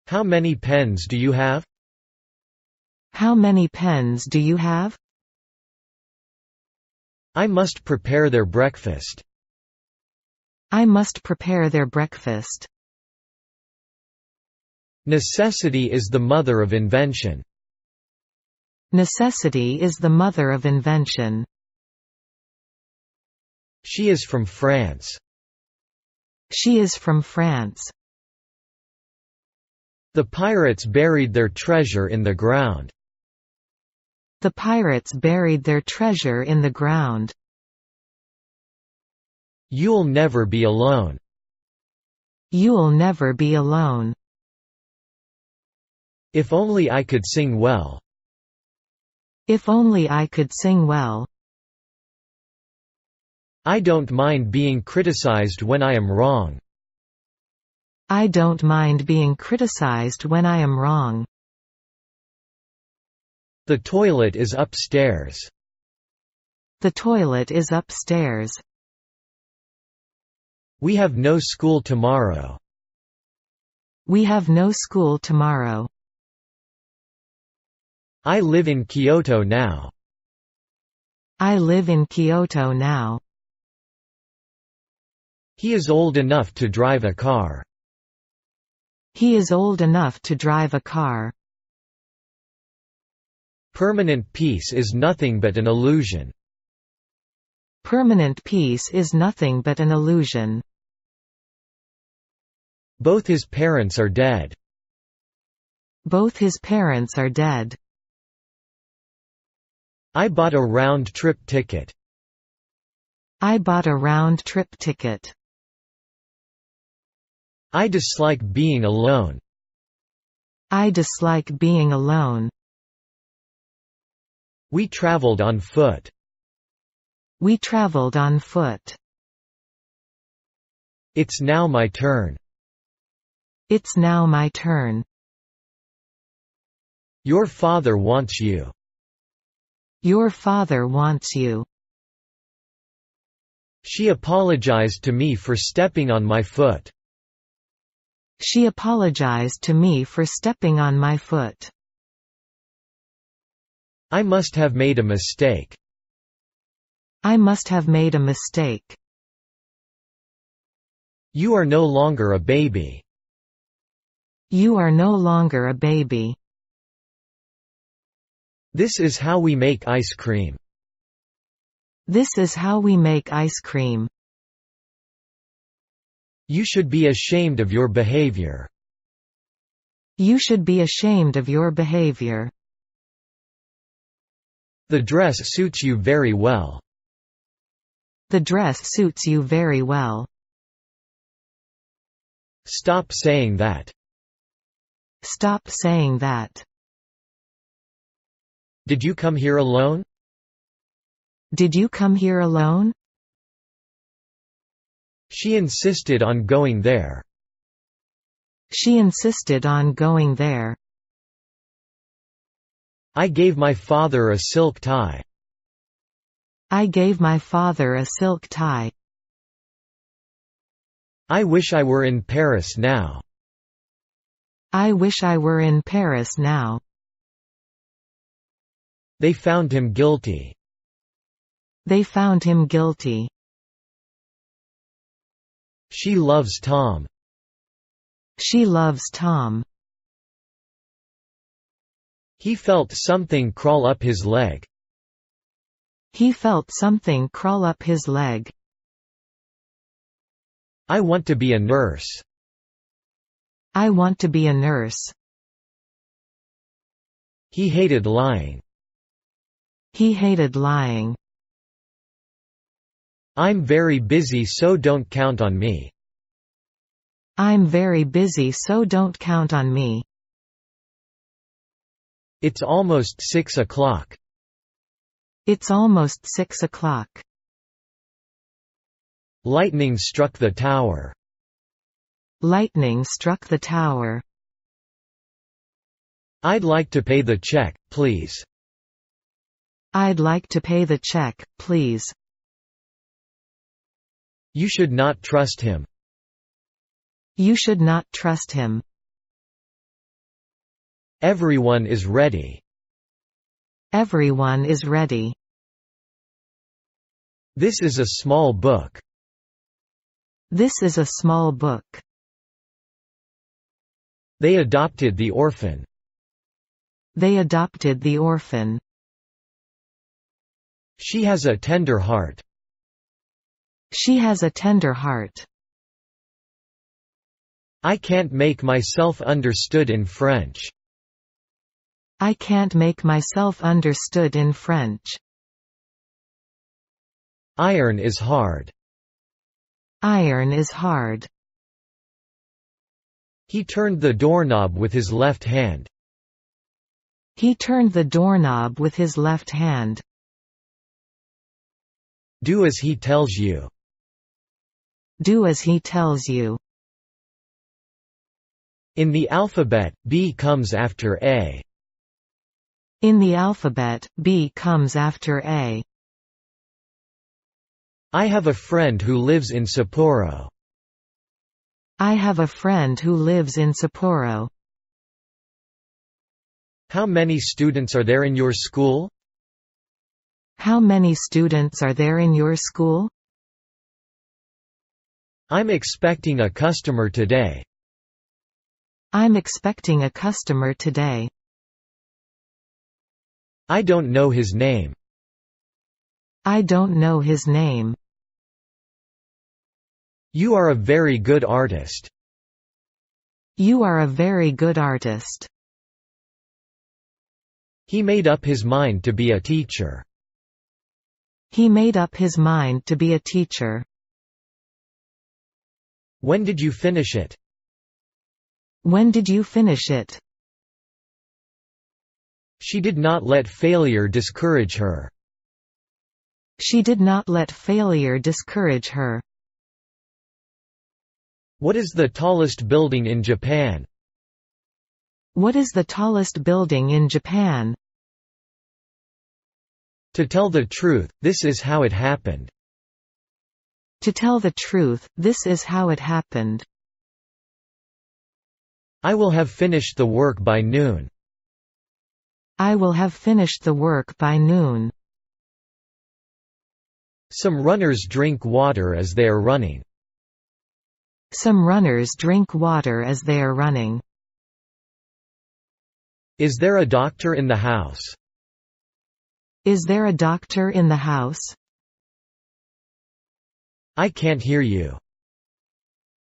How many pens do you have? How many pens do you have? I must prepare their breakfast. I must prepare their breakfast. Necessity is the mother of invention. Necessity is the mother of invention. She is from France. She is from France. The pirates buried their treasure in the ground. The pirates buried their treasure in the ground. You'll never be alone. You'll never be alone. If only I could sing well. If only I could sing well. I don't mind being criticized when I am wrong. I don't mind being criticized when I am wrong. The toilet is upstairs. The toilet is upstairs. We have no school tomorrow. We have no school tomorrow. I live in Kyoto now. I live in Kyoto now. He is old enough to drive a car. He is old enough to drive a car. Permanent peace is nothing but an illusion. Permanent peace is nothing but an illusion. Both his parents are dead. Both his parents are dead. I bought a round-trip ticket. I bought a round-trip ticket. I dislike being alone. I dislike being alone. We traveled on foot. We traveled on foot. It's now my turn. It's now my turn. Your father wants you. Your father wants you. She apologized to me for stepping on my foot. She apologized to me for stepping on my foot. I must have made a mistake. I must have made a mistake. You are no longer a baby. You are no longer a baby. This is how we make ice cream. This is how we make ice cream. You should be ashamed of your behavior. You should be ashamed of your behavior. The dress suits you very well. The dress suits you very well. Stop saying that. Stop saying that. Did you come here alone? Did you come here alone? She insisted on going there. She insisted on going there. I gave my father a silk tie. I gave my father a silk tie. I wish I were in Paris now. I wish I were in Paris now. They found him guilty. They found him guilty. She loves Tom. She loves Tom. He felt something crawl up his leg. He felt something crawl up his leg. I want to be a nurse. I want to be a nurse. He hated lying. He hated lying. I'm very busy, so don't count on me. I'm very busy, so don't count on me. It's almost 6 o'clock. It's almost 6 o'clock. Lightning struck the tower. Lightning struck the tower. I'd like to pay the check, please. I'd like to pay the check, please. You should not trust him. You should not trust him. Everyone is ready. Everyone is ready. This is a small book. This is a small book. They adopted the orphan. They adopted the orphan. She has a tender heart. She has a tender heart. I can't make myself understood in French. I can't make myself understood in French. Iron is hard. Iron is hard. He turned the doorknob with his left hand. He turned the doorknob with his left hand. Do as he tells you. Do as he tells you. In the alphabet, B comes after A. In the alphabet, B comes after A. I have a friend who lives in Sapporo. I have a friend who lives in Sapporo. How many students are there in your school? How many students are there in your school? I'm expecting a customer today. I'm expecting a customer today. I don't know his name. I don't know his name. You are a very good artist. You are a very good artist. He made up his mind to be a teacher. He made up his mind to be a teacher. When did you finish it? When did you finish it? She did not let failure discourage her. She did not let failure discourage her. What is the tallest building in Japan? What is the tallest building in Japan? To tell the truth, this is how it happened. To tell the truth, this is how it happened. I will have finished the work by noon. I will have finished the work by noon. Some runners drink water as they are running. Some runners drink water as they are running. Is there a doctor in the house? Is there a doctor in the house? I can't hear you.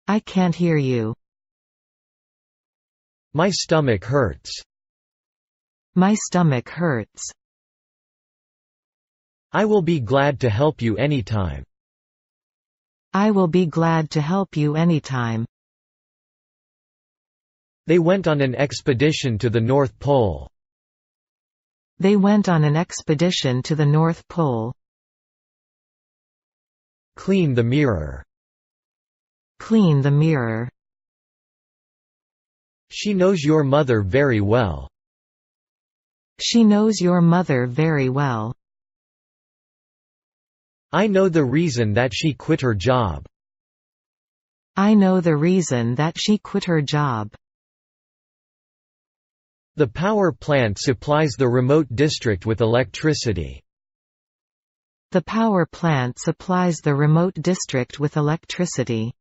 I can't hear you. My stomach hurts. My stomach hurts. I will be glad to help you anytime. I will be glad to help you anytime. They went on an expedition to the North Pole. They went on an expedition to the North Pole. Clean the mirror. Clean the mirror. She knows your mother very well. She knows your mother very well. I know the reason that she quit her job. I know the reason that she quit her job. The power plant supplies the remote district with electricity. The power plant supplies the remote district with electricity.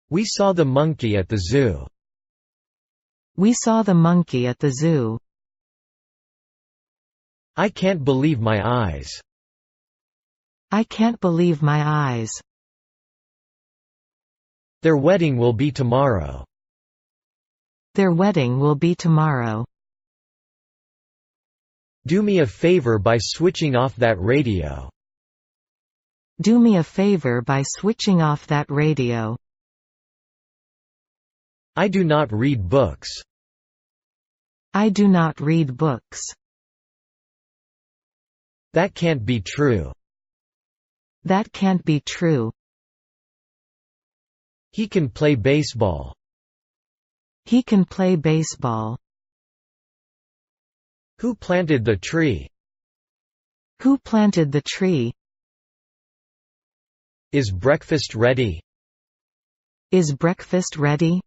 We saw the monkey at the zoo. We saw the monkey at the zoo. I can't believe my eyes. I can't believe my eyes. Their wedding will be tomorrow. Their wedding will be tomorrow. Do me a favor by switching off that radio. Do me a favor by switching off that radio. I do not read books. I do not read books. That can't be true. That can't be true. He can play baseball. He can play baseball. Who planted the tree? Who planted the tree? Is breakfast ready? Is breakfast ready?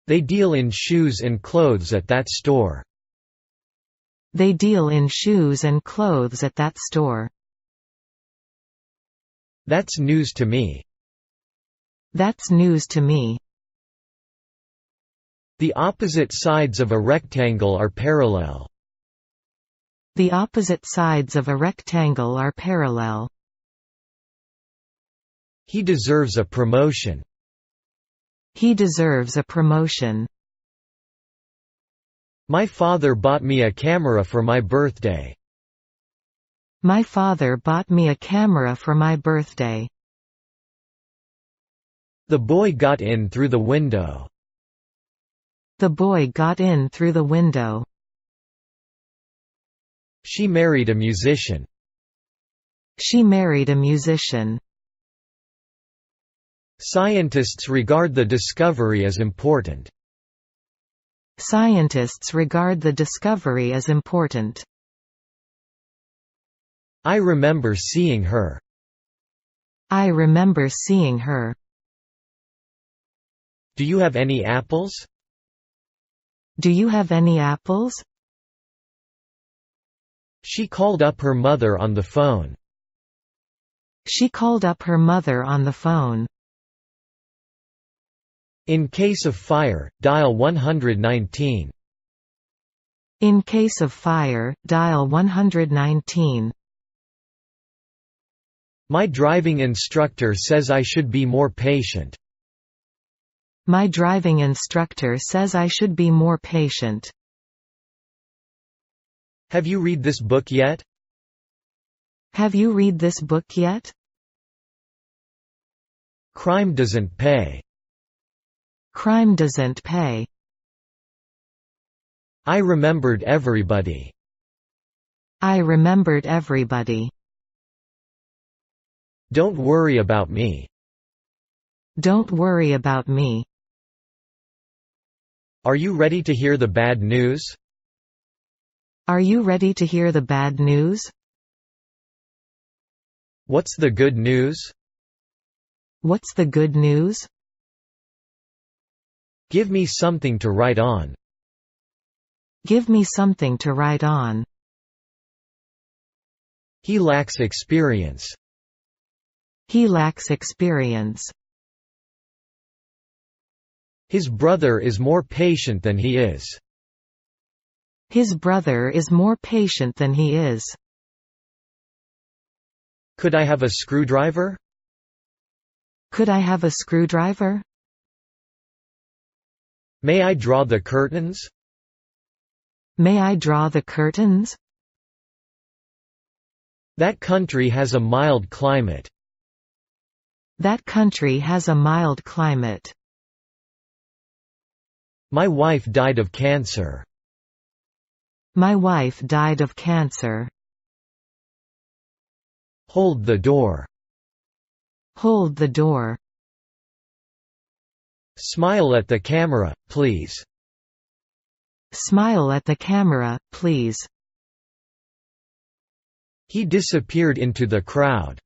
They deal in shoes and clothes at that store. They deal in shoes and clothes at that store. That's news to me. That's news to me. The opposite sides of a rectangle are parallel. The opposite sides of a rectangle are parallel. He deserves a promotion. He deserves a promotion. My father bought me a camera for my birthday. My father bought me a camera for my birthday. The boy got in through the window. The boy got in through the window. She married a musician. She married a musician. Scientists regard the discovery as important. Scientists regard the discovery as important. I remember seeing her. I remember seeing her. Do you have any apples? Do you have any apples? She called up her mother on the phone. She called up her mother on the phone. In case of fire, dial 119. In case of fire, dial 119. My driving instructor says I should be more patient. My driving instructor says I should be more patient. Have you read this book yet? Have you read this book yet? Crime doesn't pay. Crime doesn't pay. I remembered everybody. I remembered everybody. Don't worry about me. Don't worry about me. Are you ready to hear the bad news? Are you ready to hear the bad news? What's the good news? What's the good news? Give me something to write on. Give me something to write on. He lacks experience. He lacks experience. His brother is more patient than he is. His brother is more patient than he is. Could I have a screwdriver? Could I have a screwdriver? May I draw the curtains? May I draw the curtains? That country has a mild climate. That country has a mild climate. My wife died of cancer. My wife died of cancer. Hold the door. Hold the door. Smile at the camera, please. Smile at the camera, please. He disappeared into the crowd.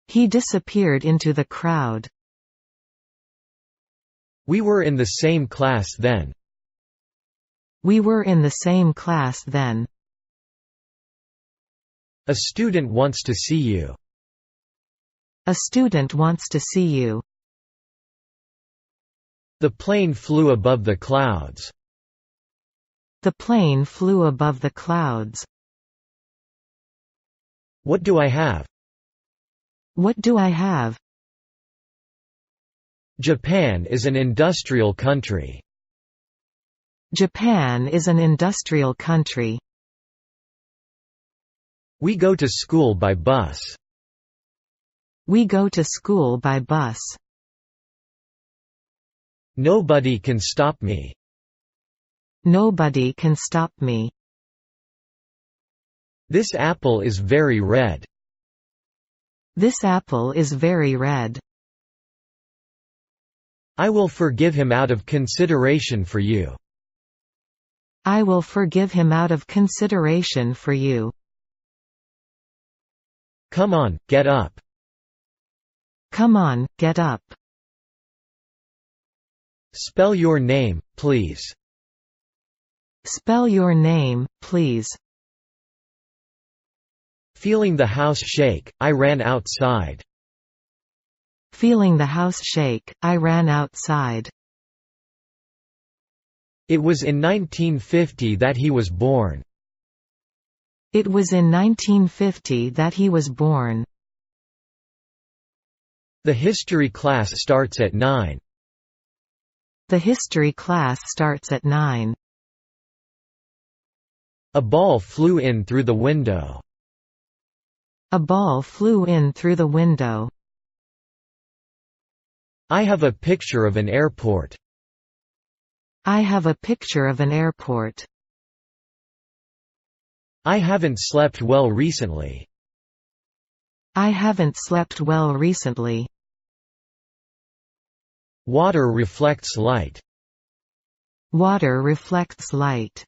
He disappeared into the crowd. We were in the same class then. We were in the same class then. A student wants to see you. A student wants to see you. The plane flew above the clouds. The plane flew above the clouds. What do I have? What do I have? Japan is an industrial country. Japan is an industrial country. We go to school by bus. We go to school by bus. Nobody can stop me. Nobody can stop me. This apple is very red. This apple is very red. I will forgive him out of consideration for you. I will forgive him out of consideration for you. Come on, get up. Come on, get up. Spell your name, please. Spell your name, please. Feeling the house shake, I ran outside. Feeling the house shake, I ran outside. It was in 1950 that he was born. It was in 1950 that he was born. The history class starts at 9. The history class starts at 9. A ball flew in through the window. A ball flew in through the window. I have a picture of an airport. I have a picture of an airport. I haven't slept well recently. I haven't slept well recently. Water reflects light. Water reflects light.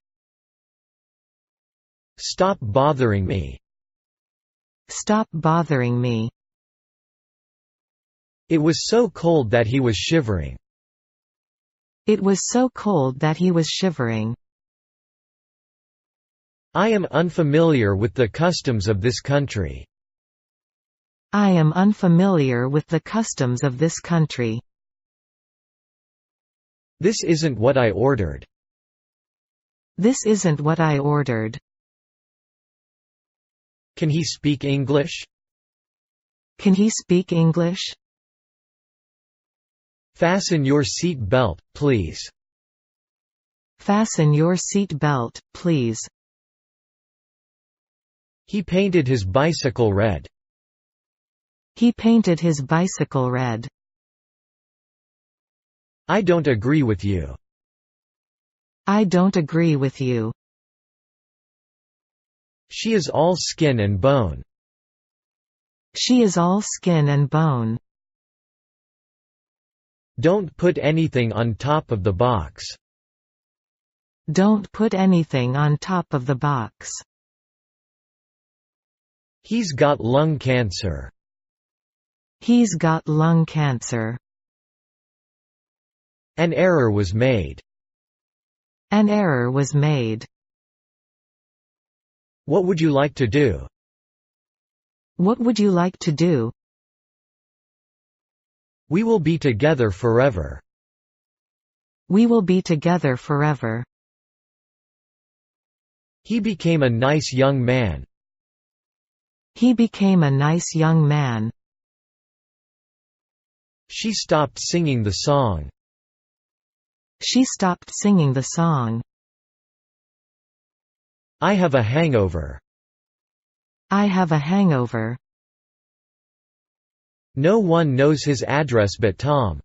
Stop bothering me. Stop bothering me. It was so cold that he was shivering. It was so cold that he was shivering. I am unfamiliar with the customs of this country. I am unfamiliar with the customs of this country. This isn't what I ordered. This isn't what I ordered. Can he speak English? Can he speak English? Fasten your seat belt, please. Fasten your seat belt, please. He painted his bicycle red. He painted his bicycle red. I don't agree with you. I don't agree with you. She is all skin and bone. She is all skin and bone. Don't put anything on top of the box. Don't put anything on top of the box. He's got lung cancer. He's got lung cancer. An error was made. An error was made. What would you like to do? What would you like to do? We will be together forever. We will be together forever. He became a nice young man. He became a nice young man. She stopped singing the song. She stopped singing the song. I have a hangover. I have a hangover. No one knows his address but Tom.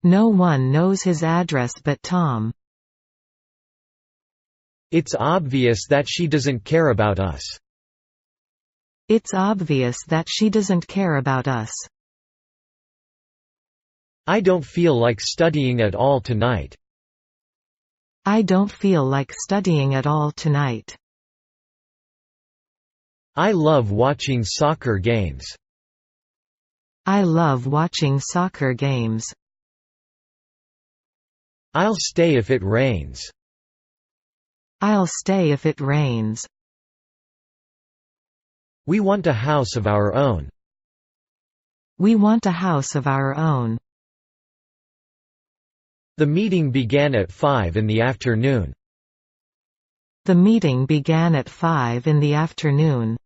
No one knows his address but Tom. It's obvious that she doesn't care about us. It's obvious that she doesn't care about us. I don't feel like studying at all tonight. I don't feel like studying at all tonight. I love watching soccer games. I love watching soccer games. I'll stay if it rains. I'll stay if it rains. We want a house of our own. We want a house of our own. The meeting began at 5 in the afternoon. The meeting began at 5 in the afternoon.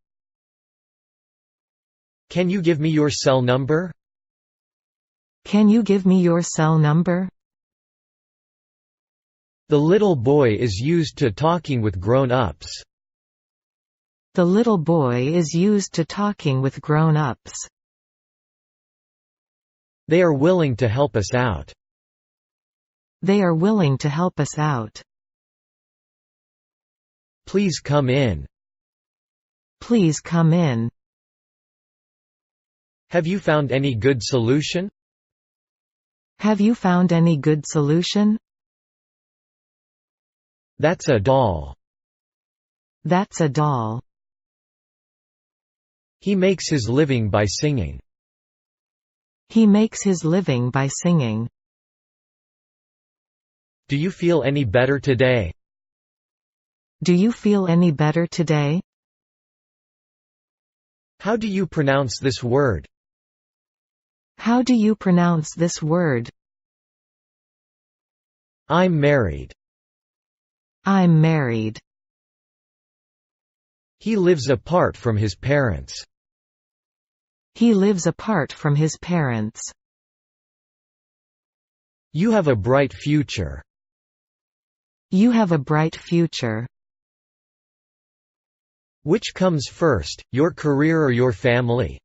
Can you give me your cell number? Can you give me your cell number? The little boy is used to talking with grown-ups. The little boy is used to talking with grown-ups. They are willing to help us out. They are willing to help us out. Please come in. Please come in. Have you found any good solution? Have you found any good solution? That's a doll. That's a doll. He makes his living by singing. He makes his living by singing. Do you feel any better today? Do you feel any better today? How do you pronounce this word? How do you pronounce this word? I'm married. I'm married. He lives apart from his parents. He lives apart from his parents. You have a bright future. You have a bright future. Which comes first, your career or your family?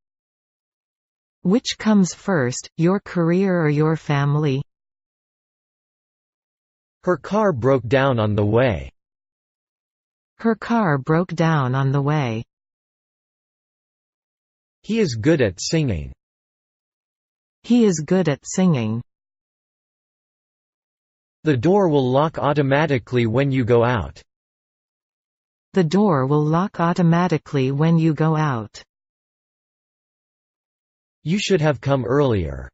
Which comes first, your career or your family? Her car broke down on the way. Her car broke down on the way. He is good at singing. He is good at singing. The door will lock automatically when you go out. The door will lock automatically when you go out. You should have come earlier.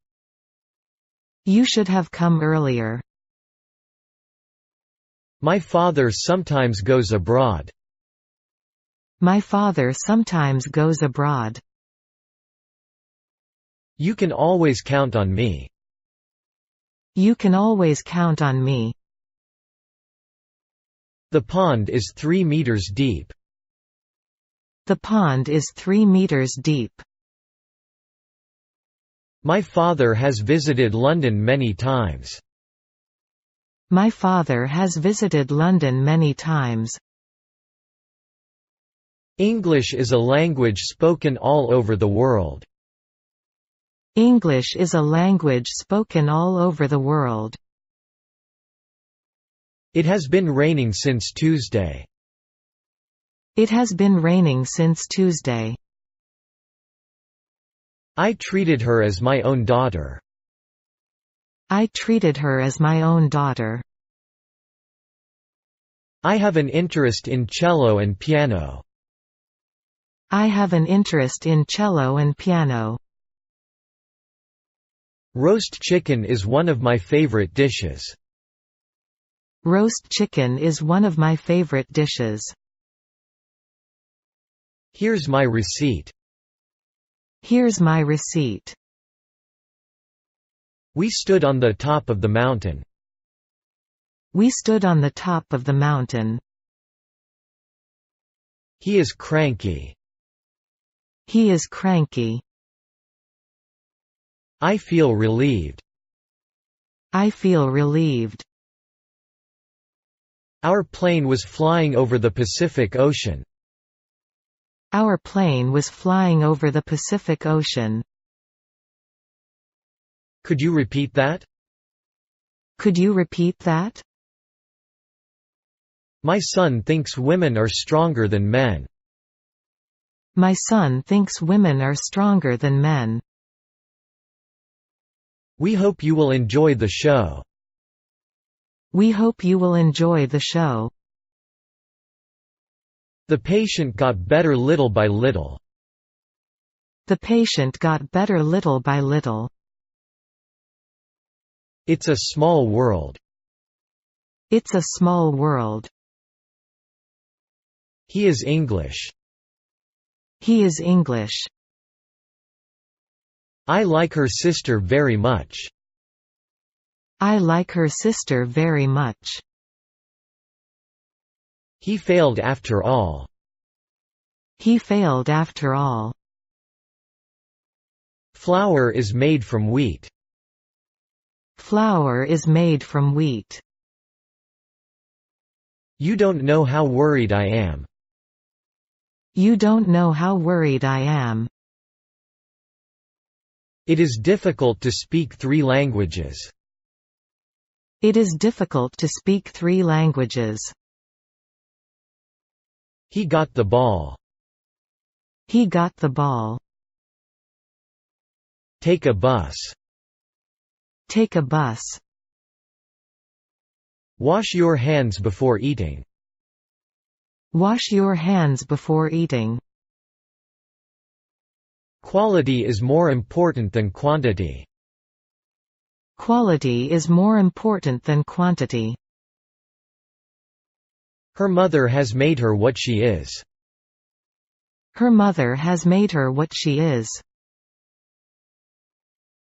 You should have come earlier. My father sometimes goes abroad. My father sometimes goes abroad. You can always count on me. You can always count on me. The pond is 3 meters deep. The pond is 3 meters deep. My father has visited London many times. My father has visited London many times. English is a language spoken all over the world. English is a language spoken all over the world. It has been raining since Tuesday. It has been raining since Tuesday. I treated her as my own daughter. I treated her as my own daughter. I have an interest in cello and piano. I have an interest in cello and piano. Roast chicken is one of my favorite dishes. Roast chicken is one of my favorite dishes. Here's my receipt. Here's my receipt. We stood on the top of the mountain. We stood on the top of the mountain. He is cranky. He is cranky. I feel relieved. I feel relieved. Our plane was flying over the Pacific Ocean. Our plane was flying over the Pacific Ocean. Could you repeat that? Could you repeat that? My son thinks women are stronger than men. My son thinks women are stronger than men. We hope you will enjoy the show. We hope you will enjoy the show. The patient got better little by little. The patient got better little by little. It's a small world. It's a small world. He is English. He is English. I like her sister very much. I like her sister very much. He failed after all. He failed after all. Flour is made from wheat. Flour is made from wheat. You don't know how worried I am. You don't know how worried I am. It is difficult to speak 3 languages. It is difficult to speak 3 languages. He got the ball. He got the ball. Take a bus. Take a bus. Wash your hands before eating. Wash your hands before eating. Quality is more important than quantity. Quality is more important than quantity. Her mother has made her what she is. Her mother has made her what she is.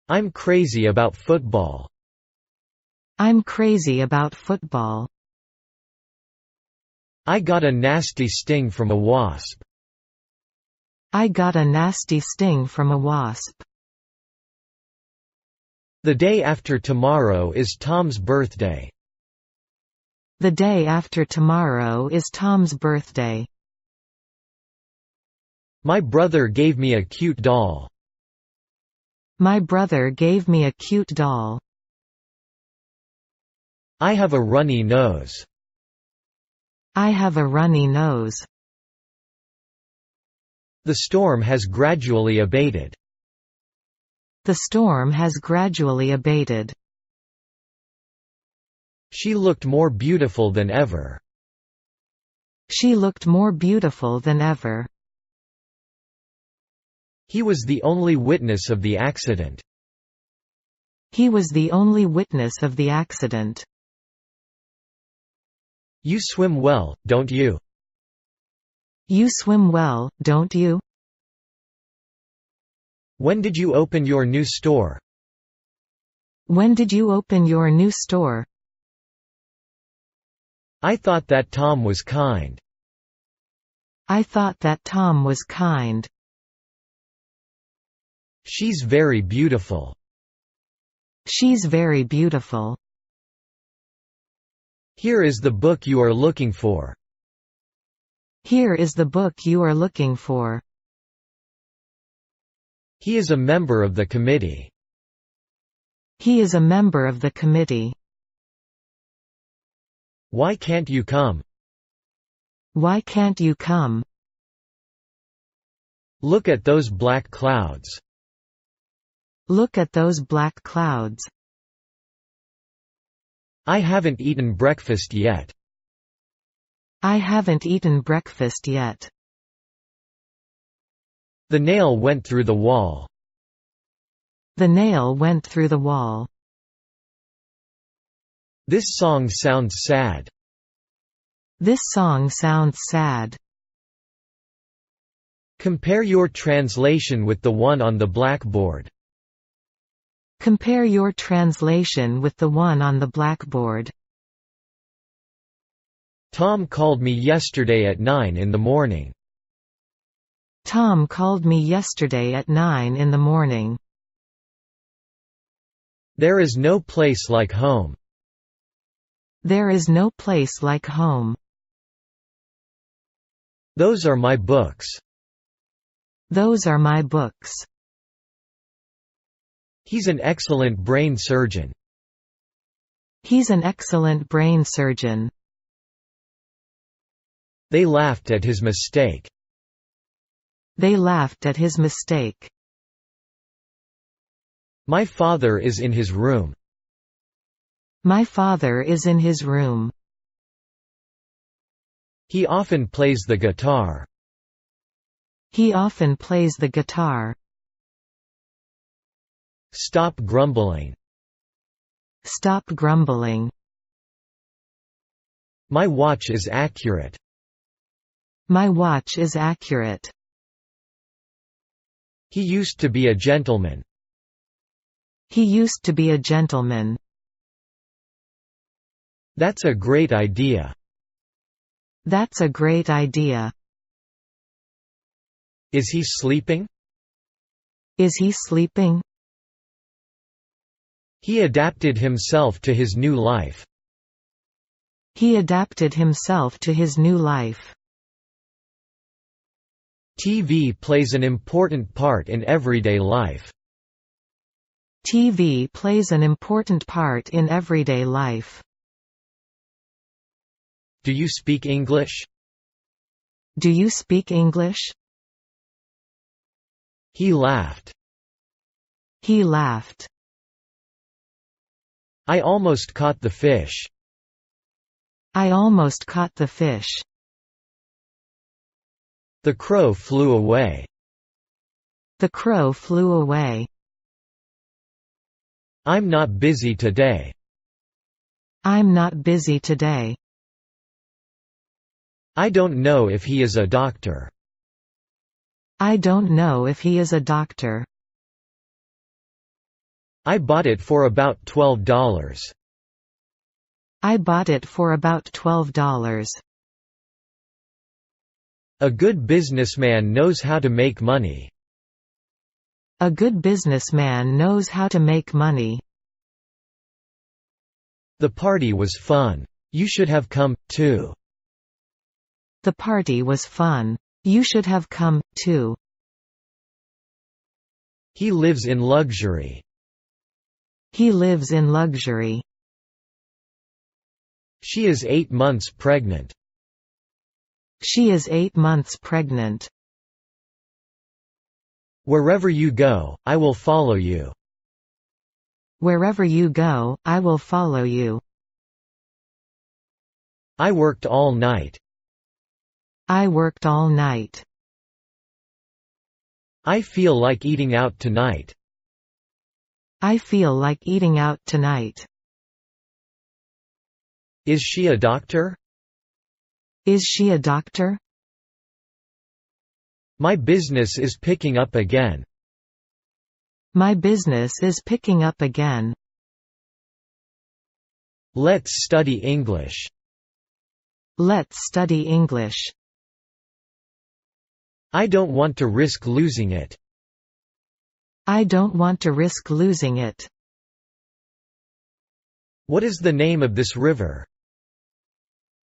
I'm crazy about football. I'm crazy about football. I got a nasty sting from a wasp. I got a nasty sting from a wasp. The day after tomorrow is Tom's birthday. The day after tomorrow is Tom's birthday. My brother gave me a cute doll. My brother gave me a cute doll. I have a runny nose. I have a runny nose. The storm has gradually abated. The storm has gradually abated. She looked more beautiful than ever. She looked more beautiful than ever. He was the only witness of the accident. He was the only witness of the accident. You swim well, don't you? You swim well, don't you? When did you open your new store? When did you open your new store? I thought that Tom was kind. I thought that Tom was kind. She's very beautiful. She's very beautiful. Here is the book you are looking for. Here is the book you are looking for. He is a member of the committee. He is a member of the committee. Why can't you come? Why can't you come? Look at those black clouds. Look at those black clouds. I haven't eaten breakfast yet. I haven't eaten breakfast yet. The nail went through the wall. The nail went through the wall. This song sounds sad. This song sounds sad. Compare your translation with the one on the blackboard. Compare your translation with the one on the blackboard. Tom called me yesterday at 9 in the morning. Tom called me yesterday at 9 in the morning. There is no place like home. There is no place like home. Those are my books. Those are my books. He's an excellent brain surgeon. He's an excellent brain surgeon. They laughed at his mistake. They laughed at his mistake. My father is in his room. My father is in his room. He often plays the guitar. He often plays the guitar. Stop grumbling. Stop grumbling. My watch is accurate. My watch is accurate. He used to be a gentleman. He used to be a gentleman. That's a great idea. That's a great idea. Is he sleeping? Is he sleeping? He adapted himself to his new life. He adapted himself to his new life. TV plays an important part in everyday life. TV plays an important part in everyday life. Do you speak English? Do you speak English? He laughed. He laughed. I almost caught the fish. I almost caught the fish. The crow flew away. The crow flew away. I'm not busy today. I'm not busy today. I don't know if he is a doctor. I don't know if he is a doctor. I bought it for about $12. I bought it for about $12. A good businessman knows how to make money. A good businessman knows how to make money. The party was fun. You should have come, too. The party was fun. You should have come, too. He lives in luxury. He lives in luxury. She is 8 months pregnant. She is 8 months pregnant. Wherever you go, I will follow you. Wherever you go, I will follow you. I worked all night. I worked all night. I feel like eating out tonight. I feel like eating out tonight. Is she a doctor? Is she a doctor? My business is picking up again. My business is picking up again. Let's study English. Let's study English. I don't want to risk losing it. I don't want to risk losing it. What is the name of this river?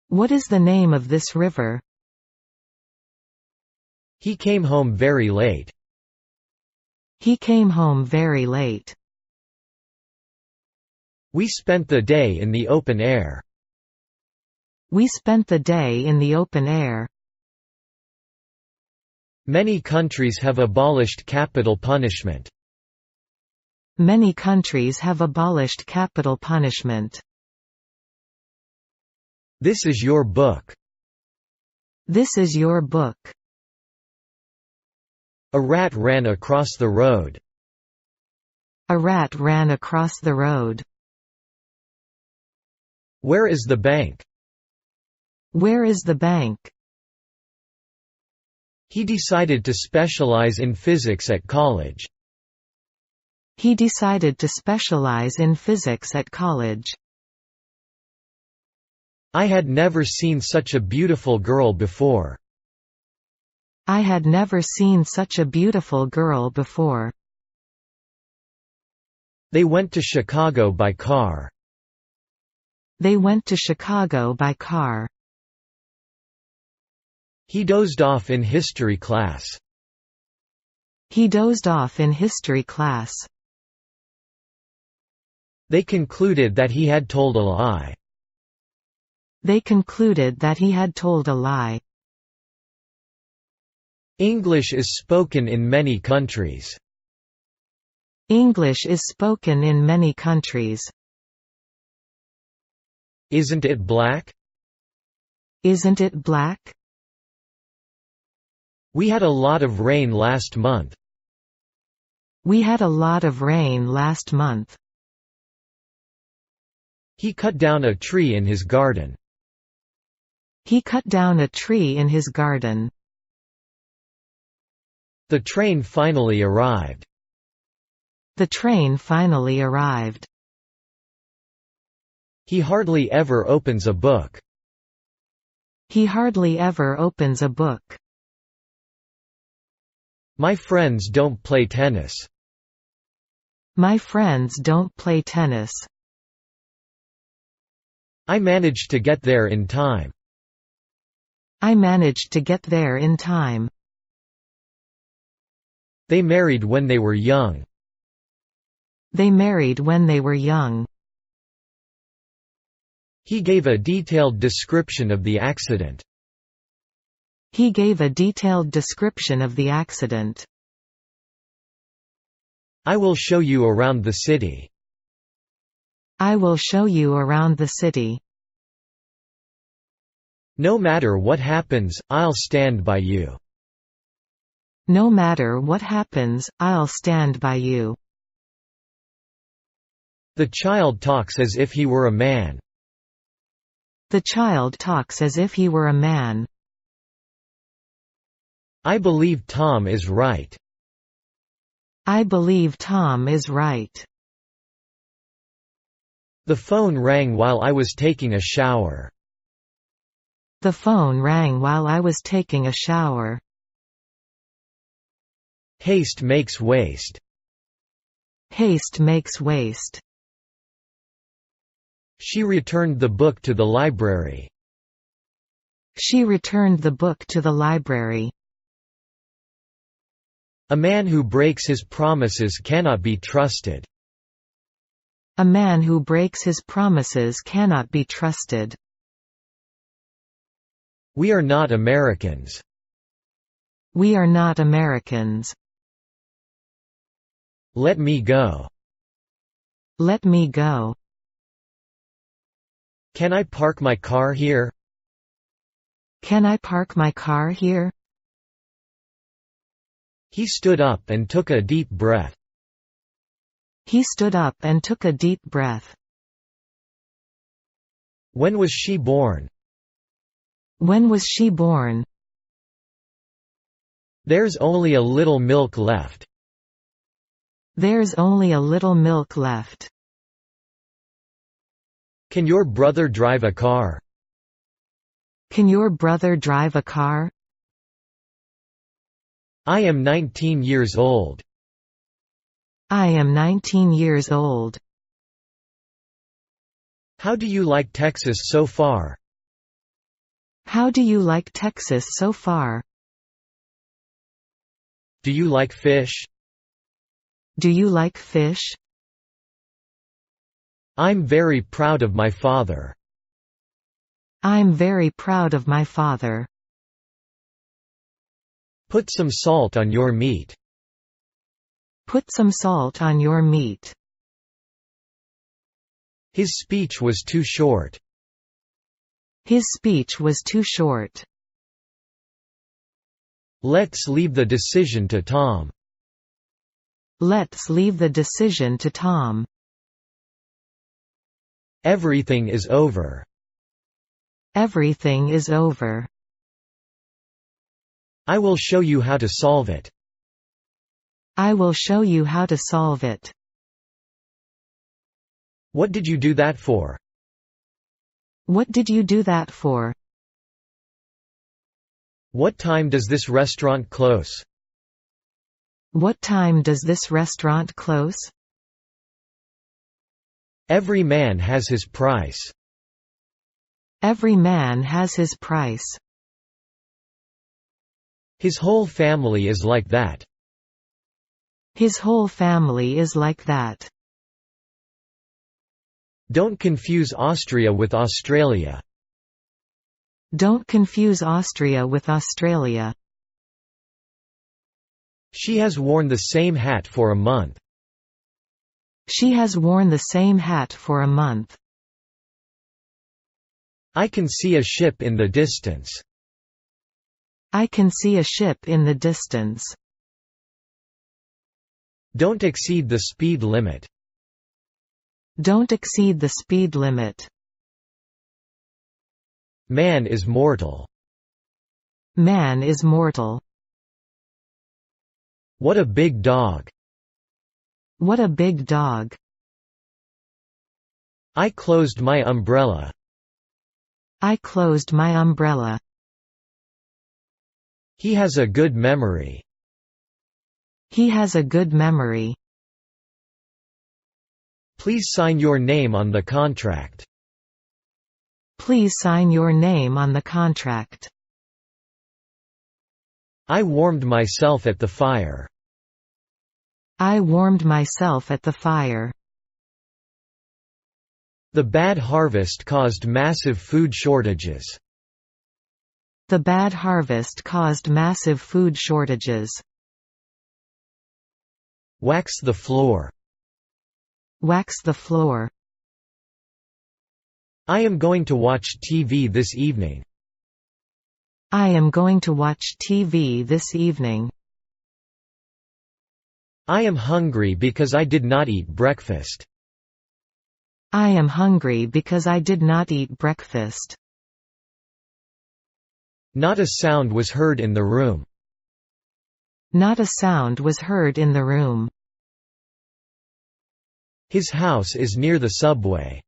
What is the name of this river? He came home very late. He came home very late. We spent the day in the open air. We spent the day in the open air. Many countries have abolished capital punishment. Many countries have abolished capital punishment. This is your book. This is your book. A rat ran across the road. A rat ran across the road. Where is the bank? Where is the bank? He decided to specialize in physics at college. He decided to specialize in physics at college. I had never seen such a beautiful girl before. I had never seen such a beautiful girl before. They went to Chicago by car. They went to Chicago by car. He dozed off in history class. He dozed off in history class. They concluded that he had told a lie. They concluded that he had told a lie. English is spoken in many countries. English is spoken in many countries. Isn't it black? Isn't it black? We had a lot of rain last month. We had a lot of rain last month. He cut down a tree in his garden. He cut down a tree in his garden. The train finally arrived. The train finally arrived. He hardly ever opens a book. He hardly ever opens a book. My friends don't play tennis. My friends don't play tennis. I managed to get there in time. I managed to get there in time. They married when they were young. They married when they were young. He gave a detailed description of the accident. He gave a detailed description of the accident. I will show you around the city. I will show you around the city. No matter what happens, I'll stand by you. No matter what happens, I'll stand by you. The child talks as if he were a man. The child talks as if he were a man. I believe Tom is right. I believe Tom is right. The phone rang while I was taking a shower. The phone rang while I was taking a shower. Haste makes waste. Haste makes waste. She returned the book to the library. She returned the book to the library. A man who breaks his promises cannot be trusted. A man who breaks his promises cannot be trusted. We are not Americans. We are not Americans. Let me go. Let me go. Can I park my car here? Can I park my car here? He stood up and took a deep breath. He stood up and took a deep breath. When was she born? When was she born? There's only a little milk left. There's only a little milk left. Can your brother drive a car? Can your brother drive a car? I am 19 years old. I am 19 years old. How do you like Texas so far? How do you like Texas so far? Do you like fish? Do you like fish? I'm very proud of my father. I'm very proud of my father. Put some salt on your meat. Put some salt on your meat. His speech was too short. His speech was too short. Let's leave the decision to Tom. Let's leave the decision to Tom. Everything is over. Everything is over. I will show you how to solve it. I will show you how to solve it. What did you do that for? What did you do that for? What time does this restaurant close? What time does this restaurant close? Every man has his price. Every man has his price. His whole family is like that. His whole family is like that. Don't confuse Austria with Australia. Don't confuse Austria with Australia. She has worn the same hat for a month. She has worn the same hat for a month. I can see a ship in the distance. I can see a ship in the distance. Don't exceed the speed limit. Don't exceed the speed limit. Man is mortal. Man is mortal. What a big dog. What a big dog. I closed my umbrella. I closed my umbrella. He has a good memory. He has a good memory. Please sign your name on the contract. Please sign your name on the contract. I warmed myself at the fire. I warmed myself at the fire. The bad harvest caused massive food shortages. The bad harvest caused massive food shortages. Wax the floor. Wax the floor. I am going to watch TV this evening. I am going to watch TV this evening. I am hungry because I did not eat breakfast. I am hungry because I did not eat breakfast. Not a sound was heard in the room. Not a sound was heard in the room. His house is near the subway.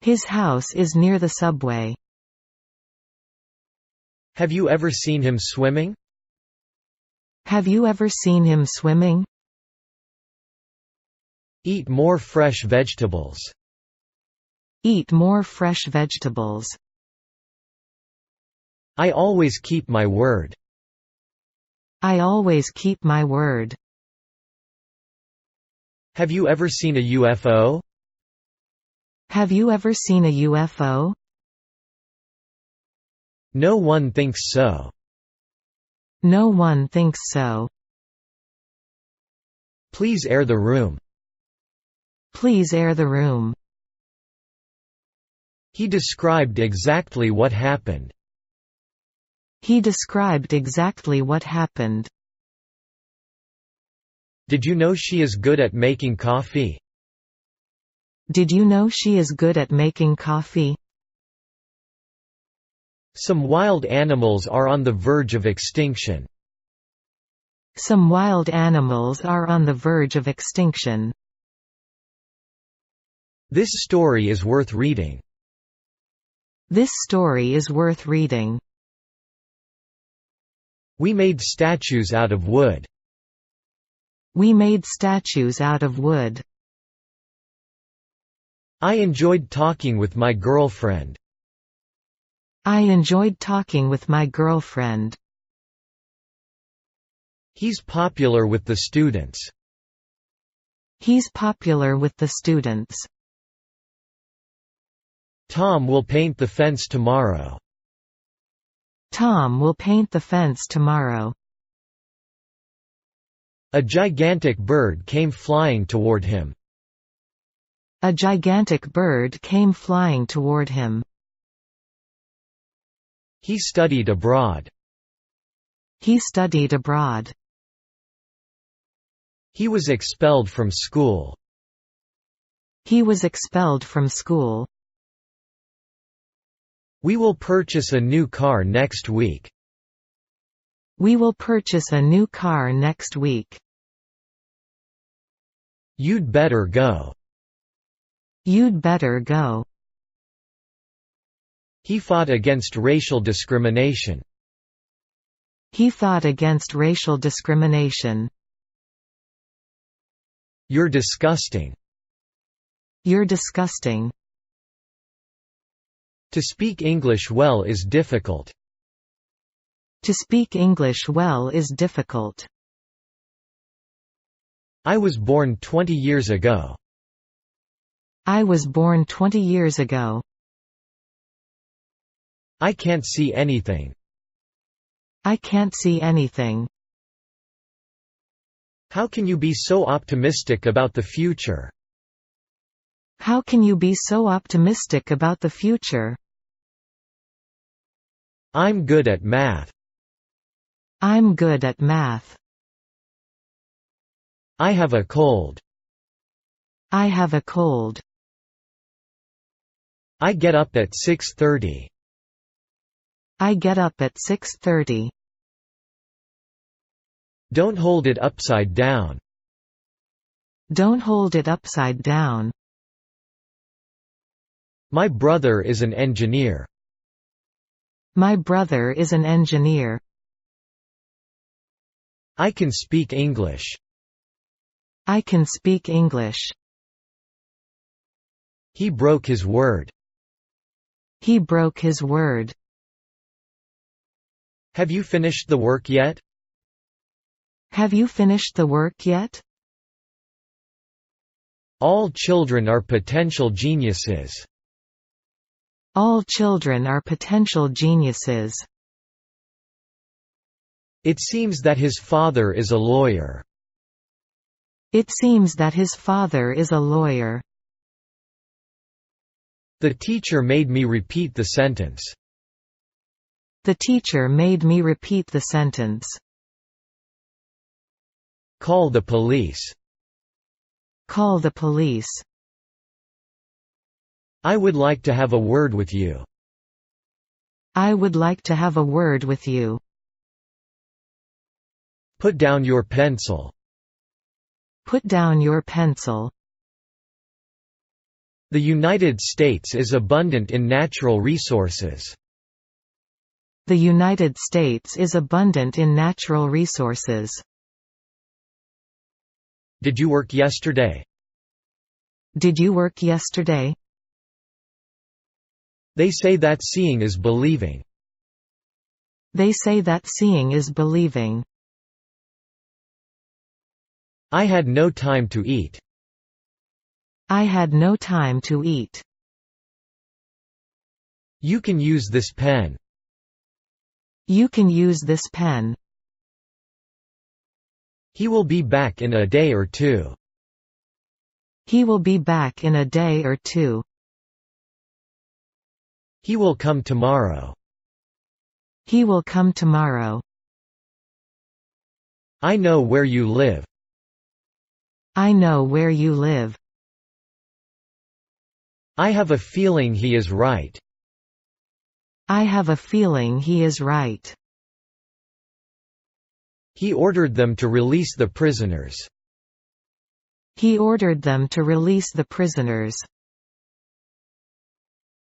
His house is near the subway. Have you ever seen him swimming? Have you ever seen him swimming? Eat more fresh vegetables. Eat more fresh vegetables. I always keep my word. I always keep my word. Have you ever seen a UFO? Have you ever seen a UFO? No one thinks so. No one thinks so. Please air the room. Please air the room. He described exactly what happened. He described exactly what happened. Did you know she is good at making coffee? Did you know she is good at making coffee? Some wild animals are on the verge of extinction. Some wild animals are on the verge of extinction. This story is worth reading. This story is worth reading. We made statues out of wood. We made statues out of wood. I enjoyed talking with my girlfriend. I enjoyed talking with my girlfriend. He's popular with the students. He's popular with the students. Tom will paint the fence tomorrow. Tom will paint the fence tomorrow. A gigantic bird came flying toward him. A gigantic bird came flying toward him. He studied abroad. He studied abroad. He was expelled from school. He was expelled from school. We will purchase a new car next week. We will purchase a new car next week. You'd better go. You'd better go. He fought against racial discrimination. He fought against racial discrimination. You're disgusting. You're disgusting. To speak English well is difficult. To speak English well is difficult. I was born 20 years ago. I was born 20 years ago. I can't see anything. I can't see anything. How can you be so optimistic about the future? How can you be so optimistic about the future? I'm good at math. I'm good at math. I have a cold. I have a cold. I get up at 6:30. I get up at 6:30. Don't hold it upside down. Don't hold it upside down. My brother is an engineer. My brother is an engineer. I can speak English. I can speak English. He broke his word. He broke his word. Have you finished the work yet? Have you finished the work yet? All children are potential geniuses. All children are potential geniuses. It seems that his father is a lawyer. It seems that his father is a lawyer. The teacher made me repeat the sentence. The teacher made me repeat the sentence. Call the police. Call the police. I would like to have a word with you. I would like to have a word with you. Put down your pencil. Put down your pencil. The United States is abundant in natural resources. The United States is abundant in natural resources. Did you work yesterday? Did you work yesterday? They say that seeing is believing. They say that seeing is believing. I had no time to eat. I had no time to eat. You can use this pen. You can use this pen. He will be back in a day or two. He will be back in a day or two. He will come tomorrow. He will come tomorrow. I know where you live. I know where you live. I have a feeling he is right. I have a feeling he is right. He ordered them to release the prisoners. He ordered them to release the prisoners.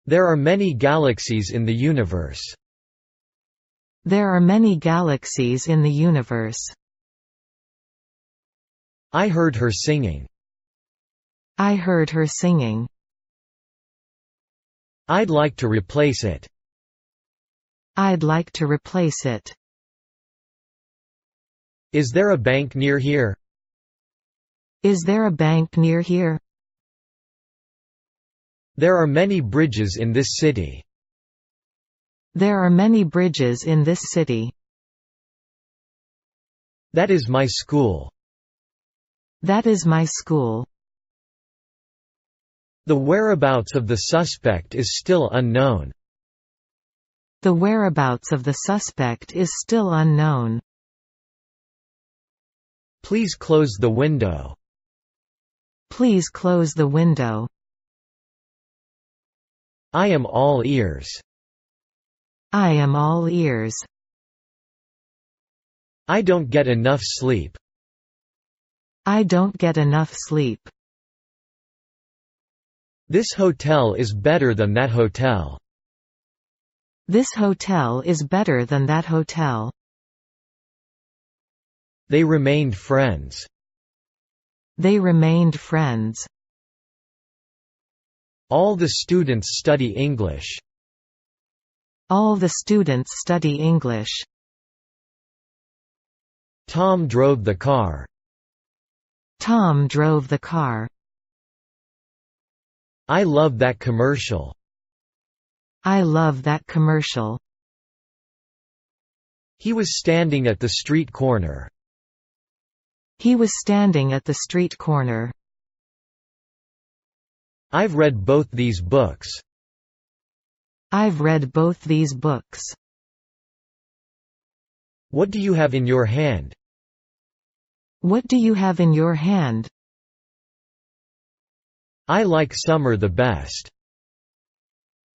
There are many galaxies in the universe. There are many galaxies in the universe. I heard her singing. I heard her singing. I'd like to replace it. I'd like to replace it. Is there a bank near here? Is there a bank near here? There are many bridges in this city. There are many bridges in this city. That is my school. That is my school. The whereabouts of the suspect is still unknown. The whereabouts of the suspect is still unknown. Please close the window. Please close the window. I am all ears. I am all ears. I don't get enough sleep. I don't get enough sleep. This hotel is better than that hotel. This hotel is better than that hotel. They remained friends. They remained friends. All the students study English. All the students study English. Tom drove the car. Tom drove the car. I love that commercial. I love that commercial. He was standing at the street corner. He was standing at the street corner. I've read both these books. I've read both these books. What do you have in your hand? What do you have in your hand? I like summer the best.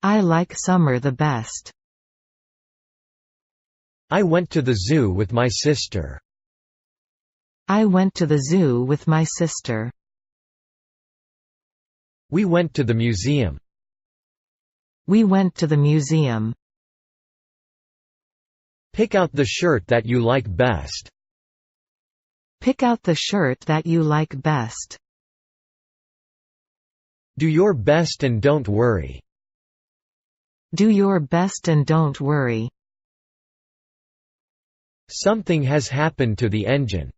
I like summer the best. I went to the zoo with my sister. I went to the zoo with my sister. We went to the museum. We went to the museum. Pick out the shirt that you like best. Pick out the shirt that you like best. Do your best and don't worry. Do your best and don't worry. Something has happened to the engine.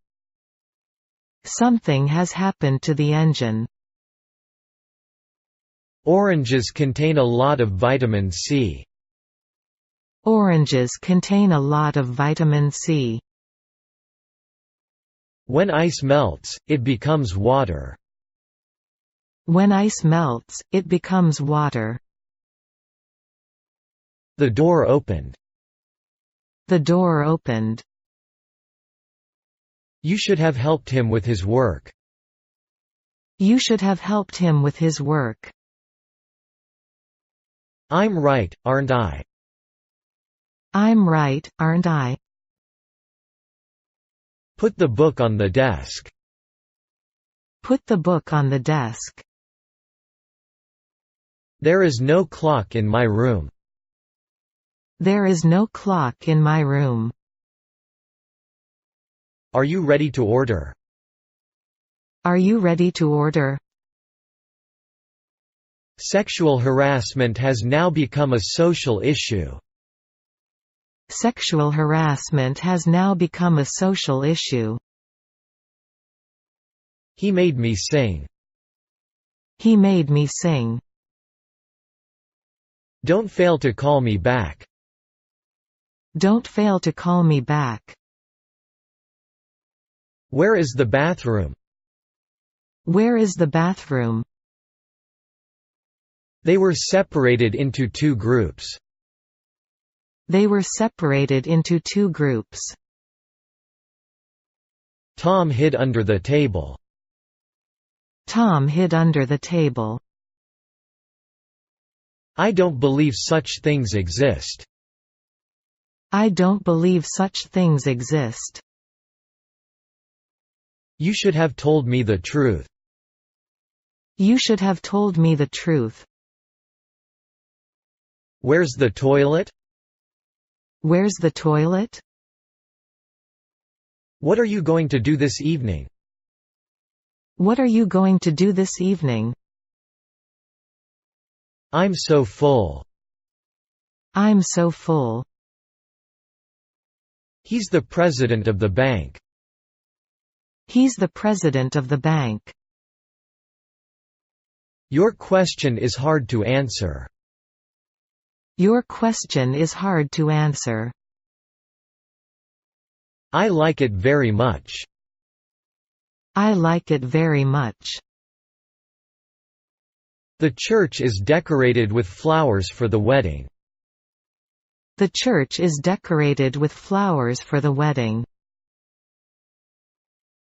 Something has happened to the engine. Oranges contain a lot of vitamin C. Oranges contain a lot of vitamin C. When ice melts, it becomes water. When ice melts, it becomes water. The door opened. The door opened. You should have helped him with his work. You should have helped him with his work. I'm right, aren't I? I'm right, aren't I? Put the book on the desk. Put the book on the desk. There is no clock in my room. There is no clock in my room. Are you ready to order? Are you ready to order? Sexual harassment has now become a social issue. Sexual harassment has now become a social issue. He made me sing. He made me sing. Don't fail to call me back. Don't fail to call me back. Where is the bathroom? Where is the bathroom? They were separated into two groups. They were separated into two groups. Tom hid under the table. Tom hid under the table. I don't believe such things exist. I don't believe such things exist. You should have told me the truth. You should have told me the truth. Where's the toilet? Where's the toilet? What are you going to do this evening? What are you going to do this evening? I'm so full. I'm so full. He's the president of the bank. He's the president of the bank. Your question is hard to answer. Your question is hard to answer. I like it very much. I like it very much. The church is decorated with flowers for the wedding. The church is decorated with flowers for the wedding.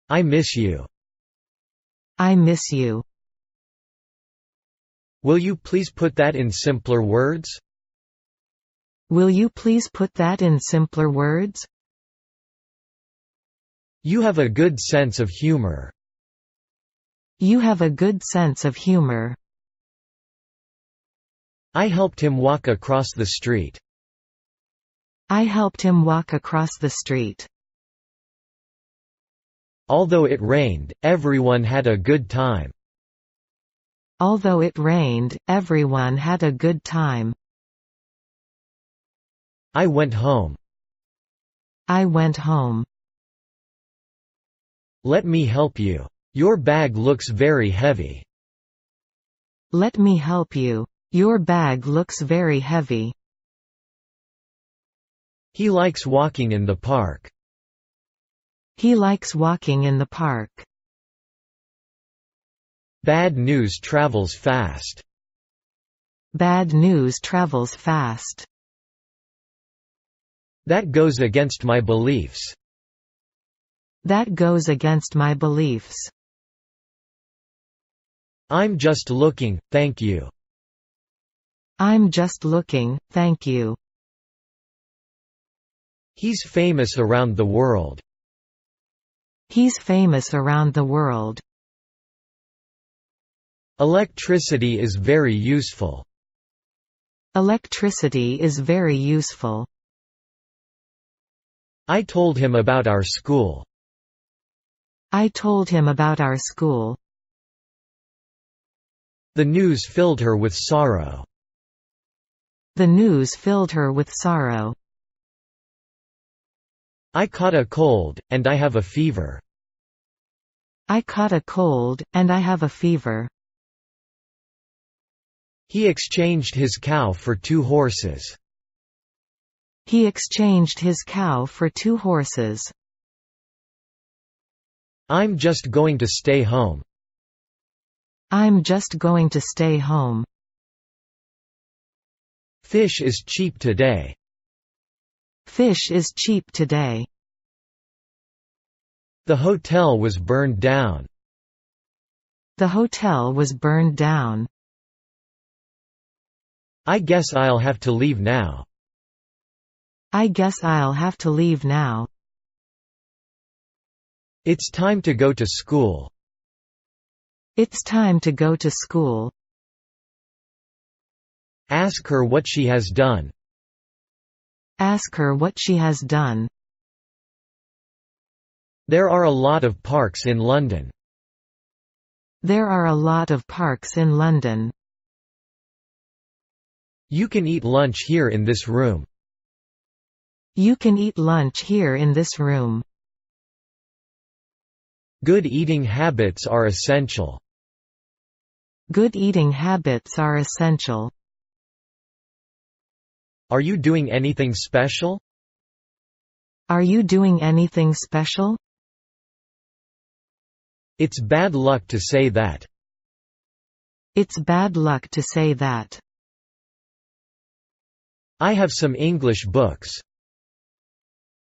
I miss you. I miss you. Will you please put that in simpler words? Will you please put that in simpler words? You have a good sense of humor. You have a good sense of humor. I helped him walk across the street. I helped him walk across the street. Although it rained, everyone had a good time. Although it rained, everyone had a good time. I went home. I went home. Let me help you. Your bag looks very heavy. Let me help you. Your bag looks very heavy. He likes walking in the park. He likes walking in the park. Bad news travels fast. Bad news travels fast. That goes against my beliefs. That goes against my beliefs. I'm just looking, thank you. I'm just looking, thank you. He's famous around the world. He's famous around the world. Electricity is very useful. Electricity is very useful. I told him about our school. I told him about our school. The news filled her with sorrow. The news filled her with sorrow. I caught a cold, and I have a fever. I caught a cold, and I have a fever. He exchanged his cow for 2 horses. He exchanged his cow for 2 horses. I'm just going to stay home. I'm just going to stay home. Fish is cheap today. Fish is cheap today. The hotel was burned down. The hotel was burned down. I guess I'll have to leave now. I guess I'll have to leave now. It's time to go to school. It's time to go to school. Ask her what she has done. Ask her what she has done. There are a lot of parks in London. There are a lot of parks in London. You can eat lunch here in this room. You can eat lunch here in this room. Good eating habits are essential. Good eating habits are essential. Are you doing anything special? Are you doing anything special? It's bad luck to say that. It's bad luck to say that. I have some English books.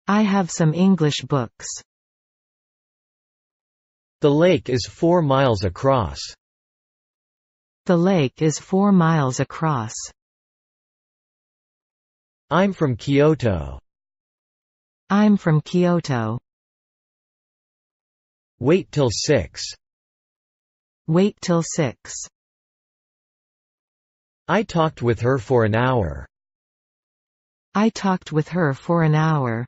I have some English books. The lake is 4 miles across. The lake is 4 miles across. I'm from Kyoto. I'm from Kyoto. Wait till 6. Wait till 6. I talked with her for an hour. I talked with her for an hour.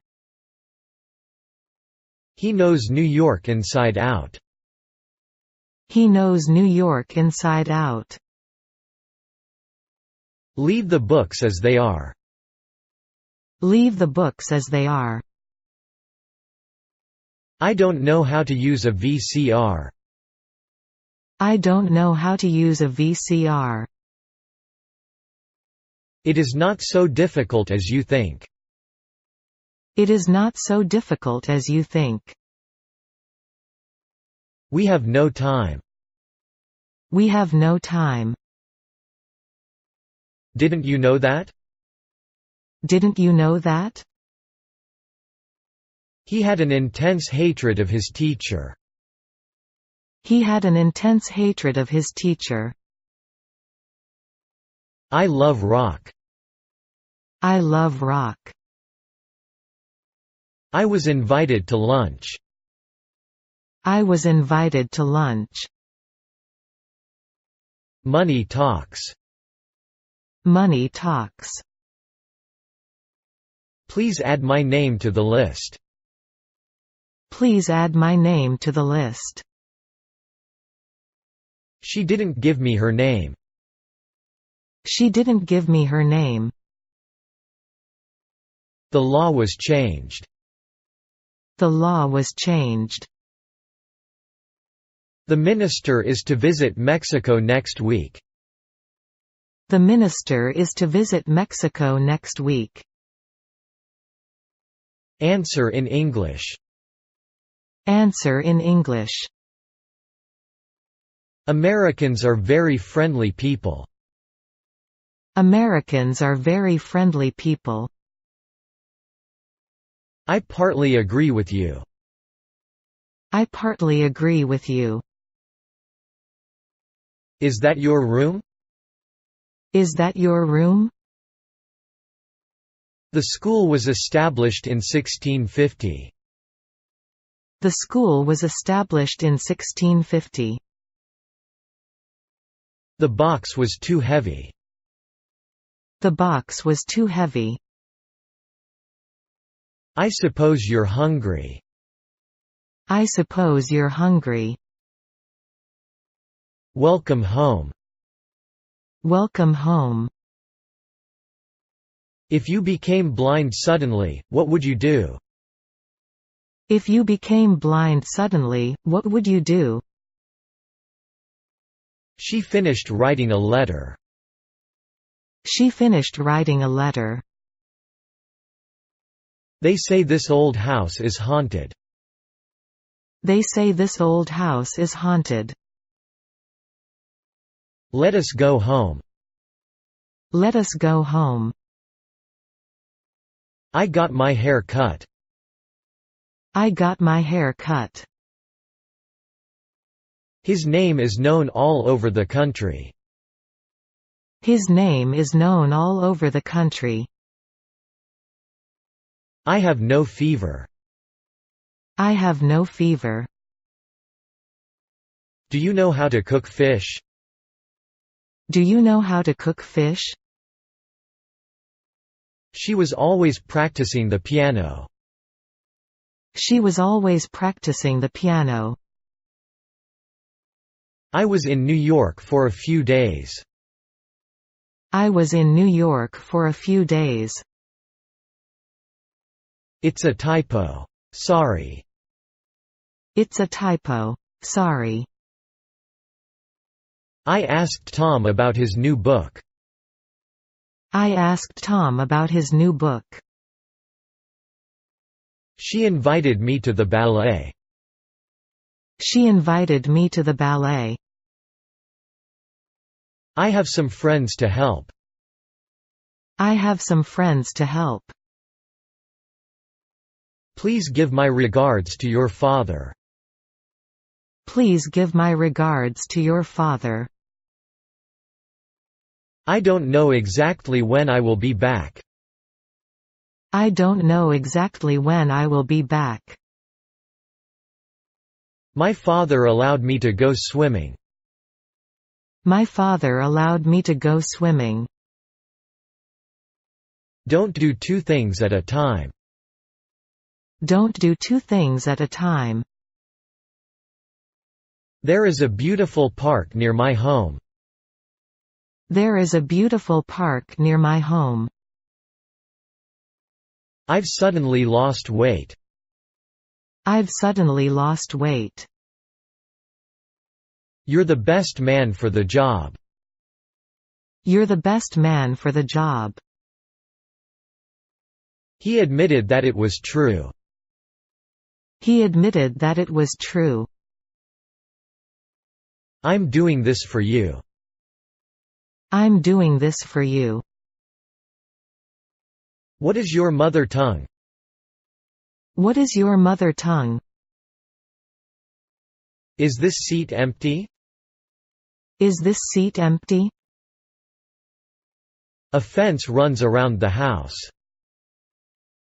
He knows New York inside out. He knows New York inside out. Leave the books as they are. Leave the books as they are. I don't know how to use a VCR. I don't know how to use a VCR. It is not so difficult as you think. It is not so difficult as you think. We have no time. We have no time. Didn't you know that? Didn't you know that? He had an intense hatred of his teacher. He had an intense hatred of his teacher. I love rock. I love rock. I was invited to lunch. I was invited to lunch. Money talks. Money talks. Please add my name to the list. Please add my name to the list. She didn't give me her name. She didn't give me her name. The law was changed. The law was changed. The minister is to visit Mexico next week. The minister is to visit Mexico next week. Answer in English. Answer in English. Americans are very friendly people. Americans are very friendly people. I partly agree with you. I partly agree with you. Is that your room? Is that your room? The school was established in 1650. The school was established in 1650. The box was too heavy. The box was too heavy. I suppose you're hungry. I suppose you're hungry. Welcome home. Welcome home. If you became blind suddenly, what would you do? If you became blind suddenly, what would you do? She finished writing a letter. She finished writing a letter. They say this old house is haunted. They say this old house is haunted. Let us go home. Let us go home. I got my hair cut. I got my hair cut. His name is known all over the country. His name is known all over the country. I have no fever. I have no fever. Do you know how to cook fish? Do you know how to cook fish? She was always practicing the piano. She was always practicing the piano. I was in New York for a few days. I was in New York for a few days. It's a typo. Sorry. It's a typo. Sorry. I asked Tom about his new book. I asked Tom about his new book. She invited me to the ballet. She invited me to the ballet. I have some friends to help. I have some friends to help. Please give my regards to your father. Please give my regards to your father. I don't know exactly when I will be back. I don't know exactly when I will be back. My father allowed me to go swimming. My father allowed me to go swimming. Don't do two things at a time. Don't do two things at a time. There is a beautiful park near my home. There is a beautiful park near my home. I've suddenly lost weight. I've suddenly lost weight. You're the best man for the job. You're the best man for the job. He admitted that it was true. He admitted that it was true. I'm doing this for you. I'm doing this for you. What is your mother tongue? What is your mother tongue? Is this seat empty? Is this seat empty? A fence runs around the house.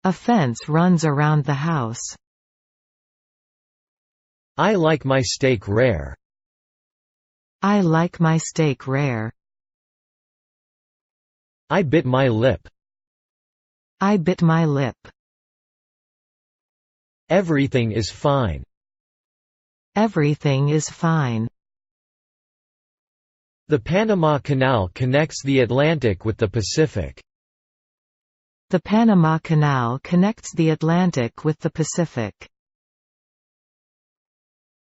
A fence runs around the house. I like my steak rare. I like my steak rare. I bit my lip. I bit my lip. Everything is fine. Everything is fine. The Panama Canal connects the Atlantic with the Pacific. The Panama Canal connects the Atlantic with the Pacific.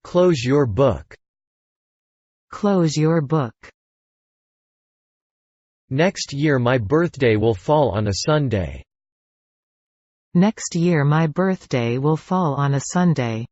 Close your book. Close your book. Next year my birthday will fall on a Sunday. Next year my birthday will fall on a Sunday.